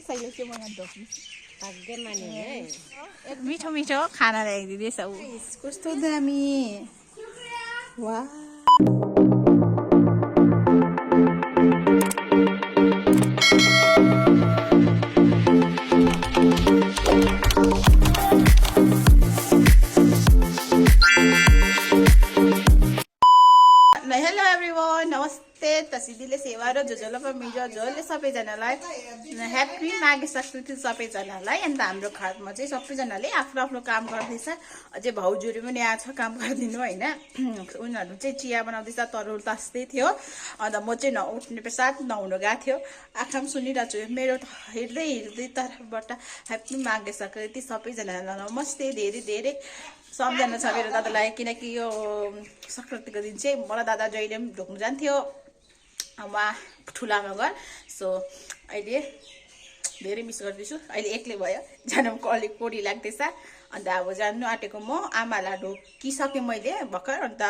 यसैले चाहिँ मलाई ढोक्नु भाग्य माने है एक मिठो मिठो खाना ल्याइदिँदैछ ऊ कस्तो दामी वाह हेलो एभ्रिवान नमस्ते तसिदीले सेवा र जोजोलोपा मिजो जोले सबैजनालाई ह्याप्पी माघे संस्कृति सबैजनालाई अन्त हाम्रो घरमा चाहिँ सबैजनाले आफ्नो आफ्नो काम गर्दैछ अझै भाउजूहरू पनि आएको छ काम गरिदिनु होइन उनीहरू चाहिँ चिया बनाउँदैछ तरुल तास्दै थियो अन्त म चाहिँ नउठ्ने साथ नहुनु गएको थियो आँखा पनि सुनिरहेको छु मेरो हेर्दै हेर्दै तर्फबाट ह्याप्पी माघे संस्कृति सबैजनालाई नमस्ते धेरै धेरै सम्झना छ मेरो दादालाई किनकि यो संक्रान्तिको दिन चाहिँ मलाई दादा जहिले पनि ढोक्नु जान्थ्यो उहाँ ठुलामा घर सो अहिले धेरै मिस गर्दैछु अहिले एक्लै भयो जानुको अलिक कोडी लाग्दैछ अन्त अब जानु आँटेको म आमालाई ढोकिसकेँ मैले भर्खर अन्त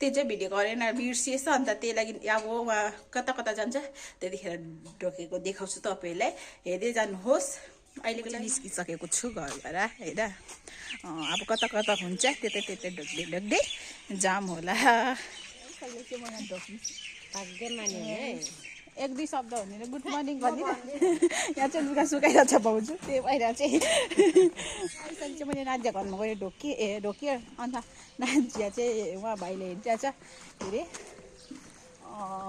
त्यो चाहिँ भिडियो गरेन बिर्सिएछ अन्त त्यही लागि अब उहाँ कता कता जान्छ त्यतिखेर ढोकेको देखाउँछु तपाईँहरूलाई हेर्दै जानुहोस् अहिलेको चाहिँ निस्किसकेको छु घरबाट होइन अब कता कता हुन्छ त्यतै ढोक्दै ढोक्दै जाम होला कहिले चाहिँ मलाई ढोक्नु भाग्य माने है एक दुई शब्द हुने गुड मर्निङ भनिदिनु यहाँ चाहिँ लुगा सुकाइरहेको छ भाउजू त्यही भएर चाहिँ अहिले चाहिँ मैले नाजिया घरमा गएर ढोकेँ अन्त नाजिया चाहिँ उहाँ भाइले हेरिरहेको छ के अरे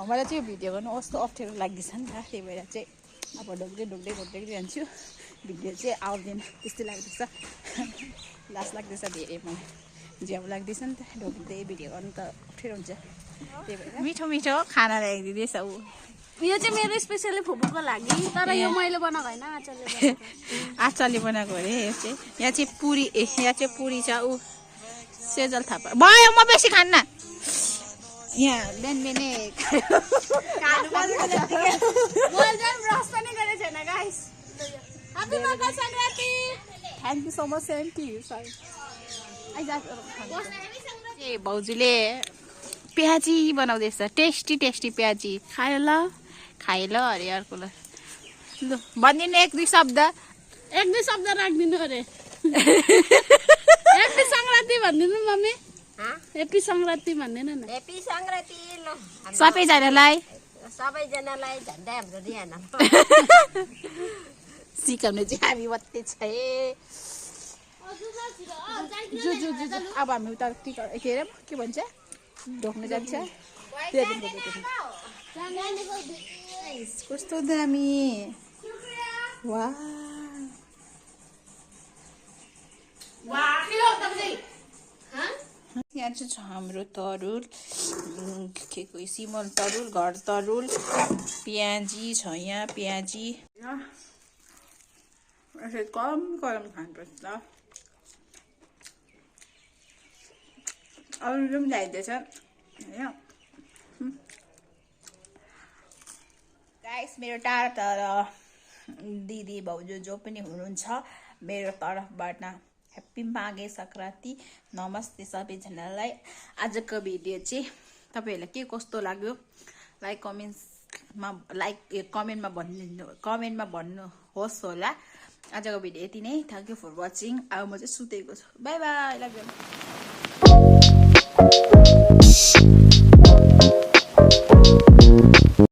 मलाई चाहिँ यो भिडियो गर्नु कस्तो अप्ठ्यारो लाग्दैछ नि त त्यही भएर चाहिँ अब ढोक्दै जान्छु भिडियो चाहिँ आउँदैन त्यस्तै लाग्दैछ लास लाग्दैछ धेरै मलाई ज्याउ लाग्दैछ नि त ढोक्दै भिडियो गर्नु त अप्ठ्यारो हुन्छ त्यही भएर मिठो मिठो खाना ल्याइदिँदैछ ऊ यो चाहिँ मेरो स्पेसली फुपूको लागि तर यो मैले बनाएको होइन आचारले बनाएको अरे यो चाहिँ यहाँ चाहिँ पुरी छ ऊ सेजल थापा भयो म बेसी खान्न यहाँ बिहान बिहानै thank you so much same to you भाउजूले प्याजी बनाउँदैछ टेस्टी प्याजी खायो ल अरे अर्को ल लु भनिदिनु एक दुई शब्द राखिदिनु अरे हेप्पी संक्रान्ति भनिदिनु मम्मी हेप्पी संक्रान्ति भन्दैन न हेप्पी संक्रान्ति ल सबैजनालाई झन्डै हाम्रो रिहान सिकाउने चाहिँ हामी मात्रै छ अब हामी उता के अरे के भन्छ ढोक्नु जान्छ कस्तो दामी वाह यहाँ चाहिँ छ हाम्रो तरुल के सिमल तरुल घर तरुल प्याजी छ यहाँ प्याजी कम गरम खानुपर्छ अरू पनि ल्याइदिएछ होइन गाइस मेरो टाढा दिदी भाउजू जो पनि हुनुहुन्छ मेरो तर्फबाट ह्याप्पी माघे संक्रान्ति नमस्ते सबैजनालाई आजको भिडियो चाहिँ तपाईँहरूलाई के कस्तो लाग्यो कमेन्टमा भन्नुहोस् होला आजको भिडियो यति नै थ्याङ्क यू फर वाचिङ अब म चाहिँ सुतेको छु बाई बाई लभ यू